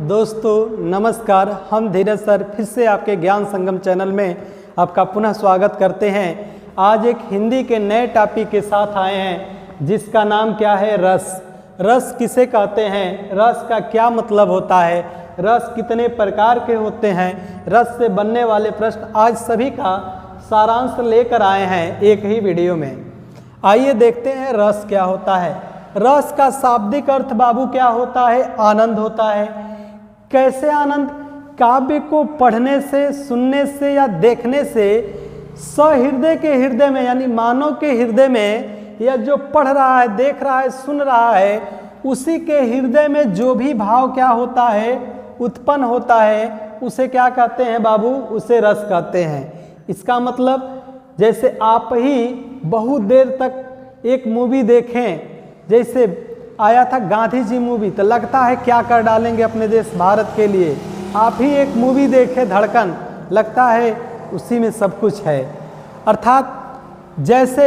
दोस्तों नमस्कार, हम धीरज सर फिर से आपके ज्ञान संगम चैनल में आपका पुनः स्वागत करते हैं। आज एक हिंदी के नए टॉपिक के साथ आए हैं जिसका नाम क्या है, रस। रस किसे कहते हैं, रस का क्या मतलब होता है, रस कितने प्रकार के होते हैं, रस से बनने वाले प्रश्न आज सभी का सारांश लेकर आए हैं एक ही वीडियो में। आइए देखते हैं रस क्या होता है। रस का शाब्दिक अर्थ बाबू क्या होता है, आनंद होता है। कैसे आनंद? काव्य को पढ़ने से, सुनने से या देखने से सहृदय के हृदय में, यानी मानव के हृदय में, या जो पढ़ रहा है, देख रहा है, सुन रहा है, उसी के हृदय में जो भी भाव क्या होता है, उत्पन्न होता है, उसे क्या कहते हैं बाबू, उसे रस कहते हैं। इसका मतलब जैसे आप ही बहुत देर तक एक मूवी देखें, जैसे आया था गांधी जी मूवी, तो लगता है क्या कर डालेंगे अपने देश भारत के लिए। आप ही एक मूवी देखे धड़कन, लगता है उसी में सब कुछ है। अर्थात जैसे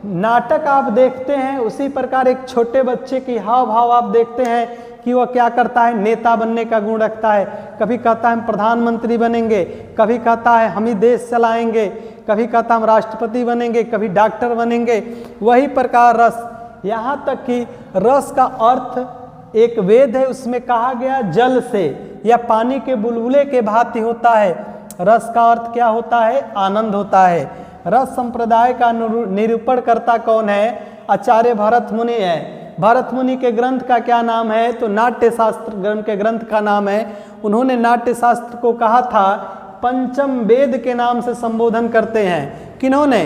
नाटक आप देखते हैं, उसी प्रकार एक छोटे बच्चे की हाव भाव आप देखते हैं कि वह क्या करता है, नेता बनने का गुण रखता है। कभी कहता है हम प्रधानमंत्री बनेंगे, कभी कहता है हम ही देश चलाएंगे, कभी कहता हम राष्ट्रपति बनेंगे, कभी डॉक्टर बनेंगे। वही प्रकार रस, यहाँ तक कि रस का अर्थ एक वेद है, उसमें कहा गया जल से या पानी के बुलबुले के भांति होता है। रस का अर्थ क्या होता है, आनंद होता है। रस संप्रदाय का निरूपण करता कौन है? आचार्य भरत मुनि है। भरत मुनि के ग्रंथ का क्या नाम है? तो नाट्य शास्त्र ग्रंथ के ग्रंथ का नाम है। उन्होंने नाट्य शास्त्र को कहा था पंचम वेद के नाम से संबोधन करते हैं। किन्होंने?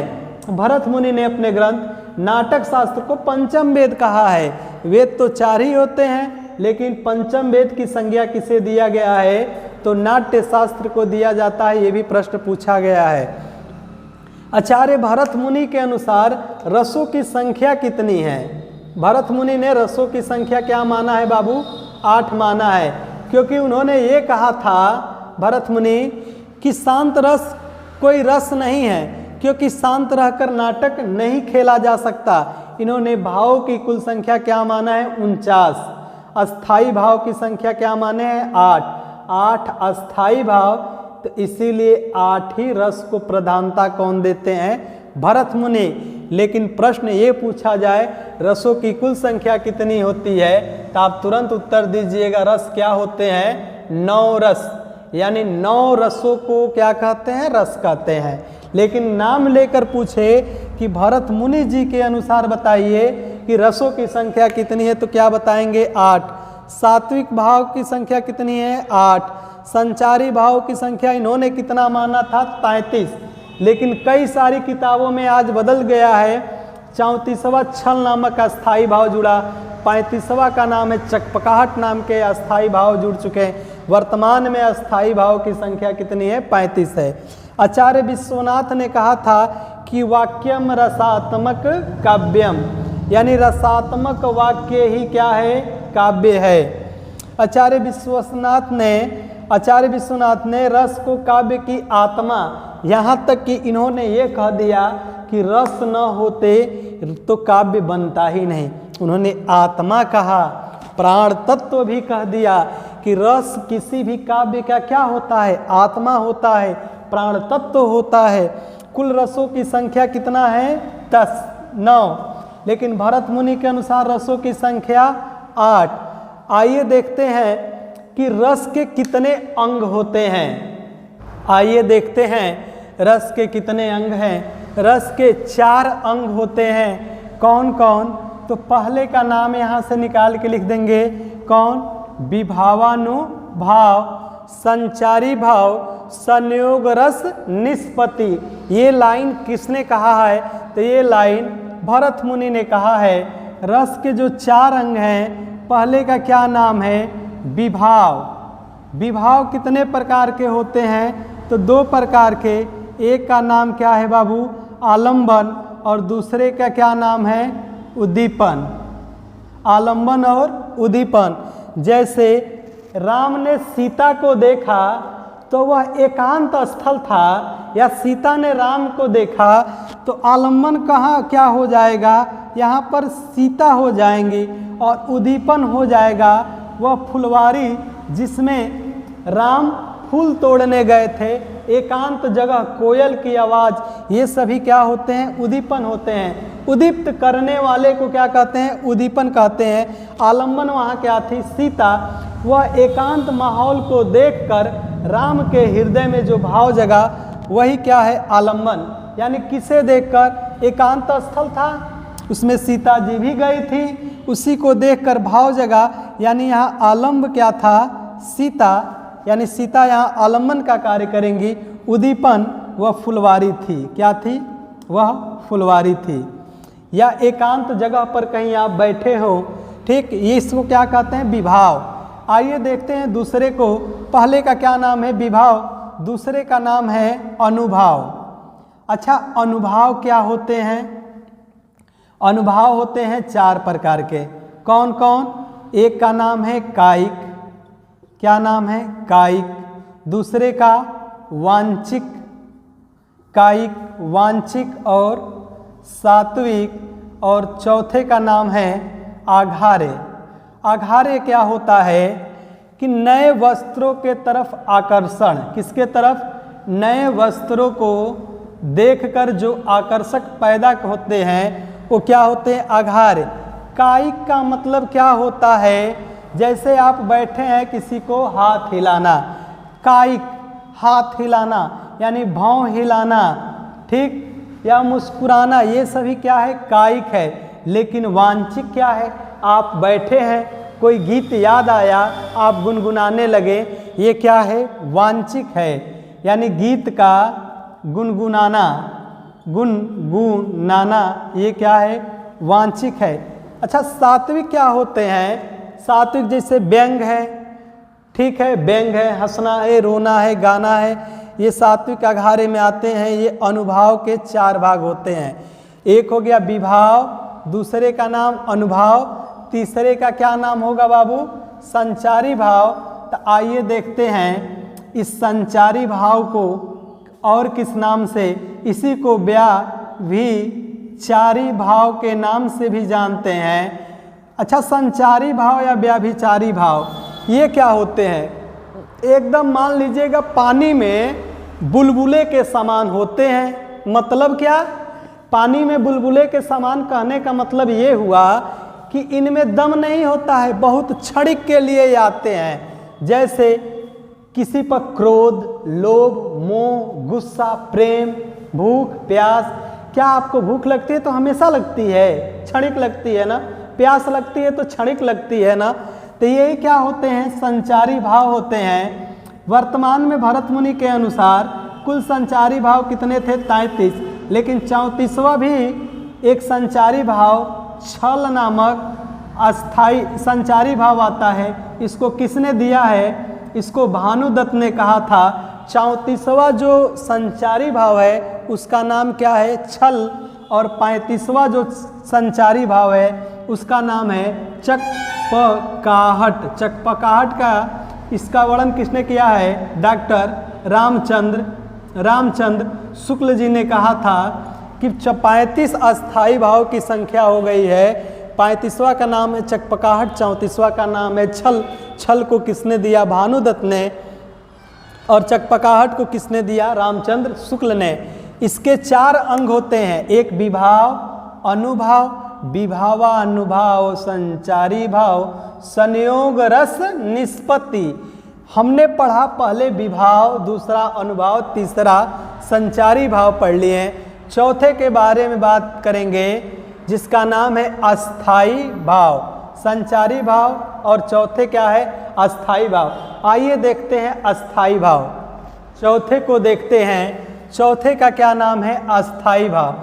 भरत मुनि ने अपने ग्रंथ नाटक शास्त्र को पंचम वेद कहा है। वेद तो 4 ही होते हैं, लेकिन पंचम वेद की संज्ञा किसे दिया गया है? तो नाट्य शास्त्र को दिया जाता है। ये भी प्रश्न पूछा गया है। आचार्य भरत मुनि के अनुसार रसों की संख्या कितनी है? भरत मुनि ने रसों की संख्या क्या माना है बाबू? 8 माना है, क्योंकि उन्होंने ये कहा था भरत मुनि कि शांत रस कोई रस नहीं है, क्योंकि शांत रहकर नाटक नहीं खेला जा सकता। इन्होंने भावों की कुल संख्या क्या माना है? 49। अस्थाई भाव की संख्या क्या माने हैं? 8 अस्थाई भाव, तो इसीलिए 8 ही रस को प्रधानता कौन देते हैं? भरत मुनि। लेकिन प्रश्न ये पूछा जाए रसों की कुल संख्या कितनी होती है, तो आप तुरंत उत्तर दीजिएगा रस क्या होते हैं? 9 रस, यानी 9 रसों को क्या कहते हैं? रस कहते हैं। लेकिन नाम लेकर पूछे कि भरत मुनि जी के अनुसार बताइए कि रसों की संख्या कितनी है, तो क्या बताएंगे? 8। सात्विक भाव की संख्या कितनी है? 8। संचारी भाव की संख्या इन्होंने कितना माना था? 33। लेकिन कई सारी किताबों में आज बदल गया है। 34वां छल नामक अस्थाई भाव जुड़ा, 35वां का नाम है चकपकाहट नाम के अस्थाई भाव जुड़ चुके हैं। वर्तमान में अस्थाई भाव की संख्या कितनी है? 35 है। आचार्य विश्वनाथ ने कहा था कि वाक्यम रसात्मक काव्यम, यानी रसात्मक वाक्य ही क्या है? काव्य है। आचार्य विश्वनाथ ने रस को काव्य की आत्मा, यहाँ तक कि इन्होंने ये कह दिया कि रस न होते तो काव्य बनता ही नहीं। उन्होंने आत्मा कहा, प्राण तत्व भी कह दिया कि रस किसी भी काव्य का क्या होता है? आत्मा होता है, प्राण तत्व होता है। कुल रसों की संख्या कितना है? 9। लेकिन भरत मुनि के अनुसार रसों की संख्या 8। आइए देखते हैं कि रस के कितने अंग होते हैं। आइए देखते हैं रस के कितने अंग हैं। रस के 4 अंग होते हैं। कौन कौन? तो पहले का नाम यहाँ से निकाल के लिख देंगे। कौन? विभावानुभाव, संचारी भाव, संयोग रस, निष्पत्ति। ये लाइन किसने कहा है? तो ये लाइन भरत मुनि ने कहा है। रस के जो 4 अंग हैं, पहले का क्या नाम है? विभाव। विभाव कितने प्रकार के होते हैं? तो 2 प्रकार के। एक का नाम क्या है बाबू? आलंबन, और दूसरे का क्या नाम है? उद्दीपन। आलंबन और उद्दीपन। जैसे राम ने सीता को देखा तो वह एकांत स्थल था, या सीता ने राम को देखा तो आलंबन कहाँ क्या हो जाएगा? यहाँ पर सीता हो जाएंगी, और उद्दीपन हो जाएगा वह फुलवारी जिसमें राम फूल तोड़ने गए थे, एकांत जगह कोयल की आवाज़, ये सभी क्या होते हैं? उद्दीपन होते हैं। उद्दीप्त करने वाले को क्या कहते हैं? उद्दीपन कहते हैं। आलम्बन वहाँ क्या थी? सीता। वह एकांत माहौल को देखकर राम के हृदय में जो भाव जगा वही क्या है? आलम्बन। यानी किसे देखकर? एकांत स्थल था, उसमें सीता जी भी गई थी, उसी को देखकर भाव जगा। यानी यहाँ आलम्ब क्या था? सीता। यानी सीता यहाँ आलम्बन का कार्य करेंगी। उद्दीपन वह फुलवारी थी। क्या थी? वह फुलवारी थी। या एकांत जगह पर कहीं आप बैठे हो, ठीक, ये इसको क्या कहते हैं? विभाव। आइए देखते हैं दूसरे को। पहले का क्या नाम है? विभाव। दूसरे का नाम है अनुभाव। अच्छा, अनुभाव क्या होते हैं? अनुभाव होते हैं 4 प्रकार के। कौन कौन? एक का नाम है कायिक। क्या नाम है? कायिक। दूसरे का वांछिक, कायिक, वांछिक और सात्विक। और चौथे का नाम है आघार्य। आघार्य क्या होता है? कि नए वस्त्रों के तरफ आकर्षण। किसके तरफ? नए वस्त्रों को देखकर जो आकर्षक पैदा होते हैं वो क्या होते हैं? आघार्य। कायिक का मतलब क्या होता है? जैसे आप बैठे हैं, किसी को हाथ हिलाना, कायिक, हाथ हिलाना यानी भौं हिलाना, ठीक, या मुस्कुराना, ये सभी क्या है? कायिक है। लेकिन वांछिक क्या है? आप बैठे हैं, कोई गीत याद आया, आप गुनगुनाने लगे, ये क्या है? वांछिक है। यानी गीत का गुनगुनाना, गुनगुनाना, ये क्या है? वांछिक है। अच्छा, सात्विक क्या होते हैं? सात्विक जैसे व्यंग है, ठीक है, व्यंग है, हंसना है, रोना है, गाना है, ये सात्विक आघार्य में आते हैं। ये अनुभाव के 4 भाग होते हैं। एक हो गया विभाव, दूसरे का नाम अनुभाव, तीसरे का क्या नाम होगा बाबू? संचारी भाव। तो आइए देखते हैं इस संचारी भाव को और किस नाम से? इसी को व्याभिचारी भाव के नाम से भी जानते हैं। अच्छा, संचारी भाव या व्याभिचारी भाव ये क्या होते हैं? एकदम मान लीजिएगा पानी में बुलबुले के समान होते हैं। मतलब क्या? पानी में बुलबुले के समान कहने का मतलब ये हुआ कि इनमें दम नहीं होता है, बहुत क्षणिक के लिए ये आते हैं। जैसे किसी पर क्रोध, लोभ, मोह, गुस्सा, प्रेम, भूख, प्यास। क्या आपको भूख लगती है तो हमेशा लगती है? क्षणिक लगती है ना। प्यास लगती है तो क्षणिक लगती है ना। तो यही क्या होते हैं? संचारी भाव होते हैं। वर्तमान में भरत मुनि के अनुसार कुल संचारी भाव कितने थे? 33। लेकिन 34वां भी एक संचारी भाव छल नामक अस्थाई संचारी भाव आता है। इसको किसने दिया है? इसको भानुदत्त ने कहा था। 34वां जो संचारी भाव है उसका नाम क्या है? छल। और 35वां जो संचारी भाव है उसका नाम है चकपकाहट। चकपकाहट का इसका वर्णन किसने किया है? डॉक्टर रामचंद्र शुक्ल जी ने कहा था कि 35 अस्थाई भाव की संख्या हो गई है। 35वां का नाम है चकपकाहट, 34वां का नाम है छल। छल को किसने दिया? भानुदत्त ने। और चकपकाहट को किसने दिया? रामचंद्र शुक्ल ने। इसके 4 अंग होते हैं। एक विभाव, अनुभाव, विभावा अनुभाव, संचारी भाव, संयोग रस निष्पत्ति। हमने पढ़ा पहले विभाव, दूसरा अनुभाव, तीसरा संचारी भाव पढ़ लिए। चौथे के बारे में बात करेंगे जिसका नाम है अस्थाई भाव। संचारी भाव और चौथे क्या है? अस्थाई भाव। आइए देखते हैं अस्थाई भाव। चौथे को देखते हैं। चौथे का क्या नाम है? अस्थाई भाव।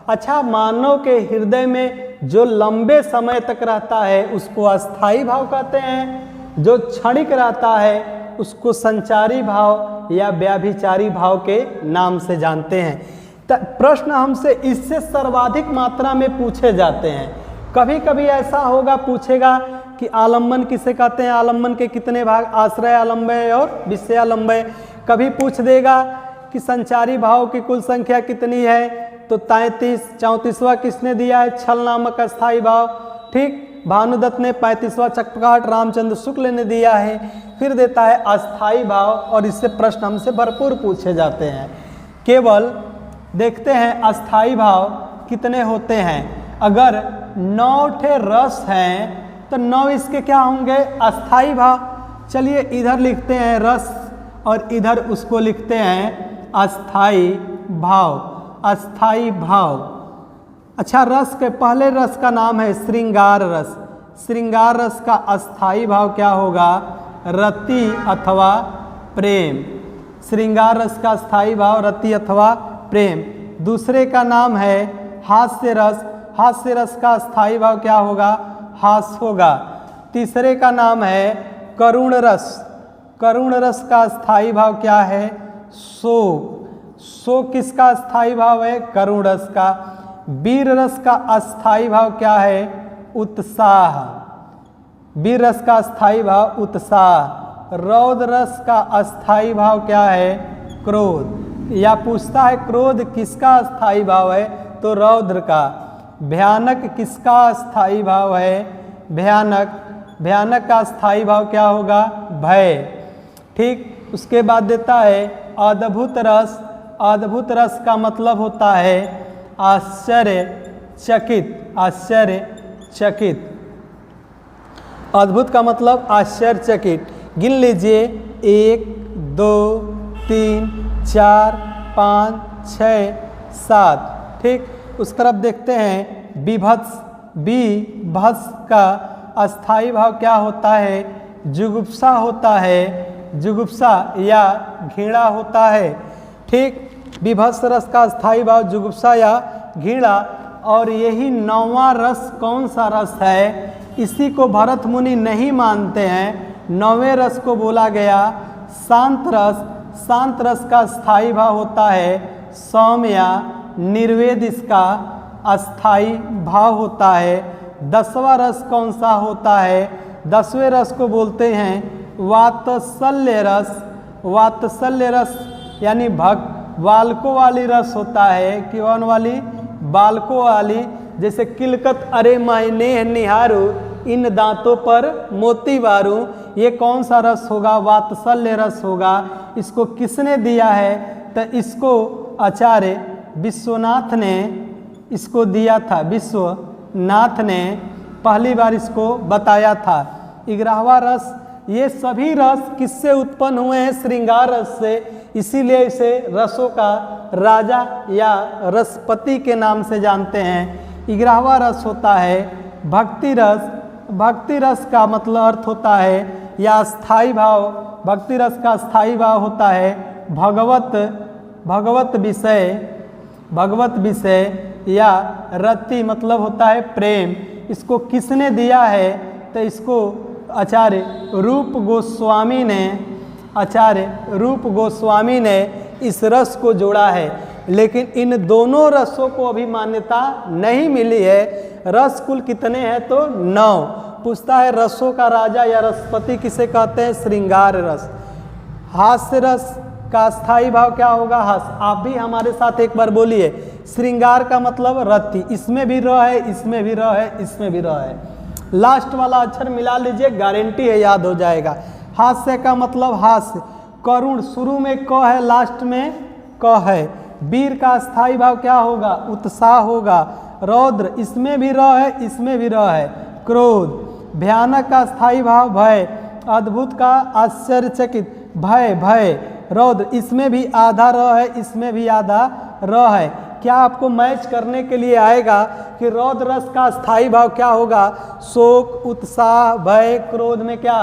अच्छा, मानव के हृदय में जो लंबे समय तक रहता है उसको अस्थाई भाव कहते हैं। जो क्षणिक रहता है उसको संचारी भाव या व्याभिचारी भाव के नाम से जानते हैं। प्रश्न हमसे इससे सर्वाधिक मात्रा में पूछे जाते हैं। कभी कभी ऐसा होगा, पूछेगा कि आलम्बन किसे कहते हैं? आलम्बन के कितने भाग? आश्रय आलम्बय और विषयालम्बय। कभी पूछ देगा कि संचारी भाव की कुल संख्या कितनी है? तो 33। 34वां किसने दिया है? छल नामक अस्थाई भाव, ठीक। भानुदत्त ने 35वां, चकपकाहट रामचंद्र शुक्ल ने दिया है। फिर देता है अस्थाई भाव, और इससे प्रश्न हमसे भरपूर पूछे जाते हैं। केवल देखते हैं अस्थाई भाव कितने होते हैं। अगर 9 ठे रस हैं तो 9 इसके क्या होंगे, अस्थाई भाव। चलिए इधर लिखते हैं रस और इधर उसको लिखते हैं अस्थाई भाव, अस्थाई भाव। अच्छा, रस के पहले रस का नाम है श्रृंगार रस। श्रृंगार रस का अस्थाई भाव क्या होगा, रति अथवा प्रेम। श्रृंगार रस का अस्थाई भाव रति अथवा प्रेम। दूसरे का नाम है हास्य रस। हास्य रस का अस्थाई भाव क्या होगा, हास होगा। तीसरे का नाम है करुण रस। करुण रस का अस्थाई भाव क्या है, शोक। शोक किसका अस्थाई भाव है, करुण रस का। वीर रस का अस्थाई भाव क्या है, उत्साह। वीर रस का अस्थाई भाव उत्साह। रौद्र रस का अस्थाई भाव क्या है, क्रोध। या पूछता है क्रोध किसका अस्थाई भाव है, तो रौद्र का। भयानक किसका अस्थाई भाव है, भयानक। भयानक का अस्थाई भाव क्या होगा, भय। ठीक, उसके बाद देता है अद्भुत रस। अद्भुत रस का मतलब होता है आश्चर्यचकित। आश्चर्यचकित। अद्भुत का मतलब आश्चर्यचकित। गिन लीजिए 1 2 3 4 5 6 7। ठीक, उस तरफ देखते हैं विभत्स। विभत्स का अस्थाई भाव क्या होता है, जुगुप्सा होता है। जुगुप्सा या घृणा होता है। ठीक, विभत्स रस का अस्थाई भाव जुगुप्सा या घृणा। और यही 9वां रस कौन सा रस है, इसी को भरत मुनि नहीं मानते हैं। 9वें रस को बोला गया शांत रस। शांत रस का अस्थाई भाव होता है सौम्य। निर्वेद इसका अस्थाई भाव होता है। 10वां रस कौन सा होता है, 10वें रस को बोलते हैं वात्सल्य रस। वात्सल्य रस यानी बालकों वाली रस होता है। कौन वाली, बालकों वाली। जैसे किलकत अरे मैंने निहारू, इन दांतों पर मोती बारू। ये कौन सा रस होगा, वात्सल्य रस होगा। इसको किसने दिया है, तो इसको आचार्य विश्वनाथ ने इसको दिया था। विश्वनाथ ने पहली बार इसको बताया था। 11वां रस, ये सभी रस किससे उत्पन्न हुए हैं, श्रृंगार रस से। इसीलिए इसे रसों का राजा या रसपति के नाम से जानते हैं। 11वां रस होता है भक्ति रस। भक्ति रस का मतलब अर्थ होता है या स्थायी भाव। भक्ति रस का स्थायी भाव होता है भगवत विषय। भगवत विषय या रति मतलब होता है प्रेम। इसको किसने दिया है, तो इसको आचार्य रूप गोस्वामी ने, आचार्य रूप गोस्वामी ने इस रस को जोड़ा है। लेकिन इन दोनों रसों को अभी मान्यता नहीं मिली है। रस कुल कितने हैं, तो 9। पूछता है रसों का राजा या रसपति किसे कहते हैं, श्रृंगार रस। हास्य रस का स्थायी भाव क्या होगा, हास। आप भी हमारे साथ एक बार बोलिए, श्रृंगार का मतलब रति। इसमें भी र है, इसमें भी र है, इसमें भी र है। लास्ट वाला अक्षर मिला लीजिए, गारंटी है याद हो जाएगा। हास्य का मतलब हास्य। करुण, शुरू में क है, लास्ट में क है। वीर का स्थायी भाव क्या होगा, उत्साह होगा। रौद्र, इसमें भी र है, इसमें भी र है, क्रोध। भयानक का स्थायी भाव भय। अद्भुत का आश्चर्यचकित, भय। रौद्र, इसमें भी आधा र है, इसमें भी आधा र है। क्या आपको मैच करने के लिए आएगा कि रौद्र रस का स्थायी भाव क्या होगा, शोक, उत्साह, भय, क्रोध में क्या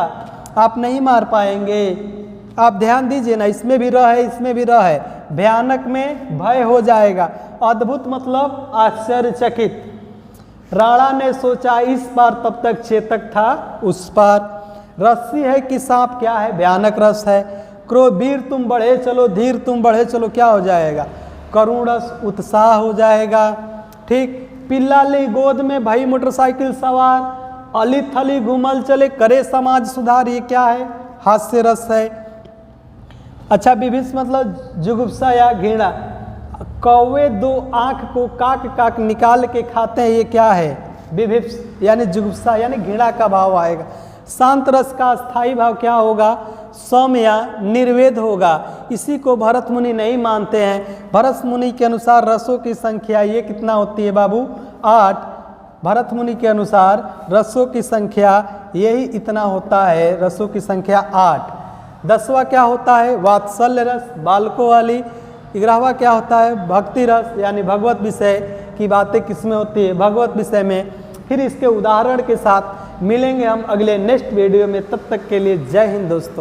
आप नहीं मार पाएंगे। आप ध्यान दीजिए ना, इसमें भी र है, इसमें भी र है। भयानक में भय हो जाएगा। अद्भुत मतलब आश्चर्यचकित। राणा ने सोचा इस पार, तब तक चेतक था उस पार। रस्सी है कि सांप, क्या है, भयानक रस है। क्रोध, वीर तुम बढ़े चलो, धीर तुम बढ़े चलो, क्या हो जाएगा, करुण रस, उत्साह हो जाएगा। ठीक, पिल्ला ली गोद में भई मोटरसाइकिल सवार, अली थली घूमल चले, करे समाज सुधार, ये क्या है, हास्य रस है। अच्छा, विभिष मतलब जुगुप्सा या घृणा। कौवे 2 आंख को काक निकाल के खाते हैं, ये क्या है, विभिप्स यानी जुगुप्सा यानी घृणा का भाव आएगा। शांत रस का स्थायी भाव क्या होगा? सम या निर्वेद होगा। इसी को भरत मुनि नहीं मानते हैं। भरत मुनि के अनुसार रसों की संख्या ये कितना होती है बाबू? 8। भरत मुनि के अनुसार रसों की संख्या यही इतना होता है, रसों की संख्या 8। 10वां क्या होता है? वात्सल्य रस, बालकों वाली। 11वां क्या होता है? भक्ति रस, यानी भगवत विषय की बातें किसमें होती है? भगवत विषय में। फिर इसके उदाहरण के साथ मिलेंगे हम अगले नेक्स्ट वीडियो में। तब तक के लिए जय हिंद दोस्तों।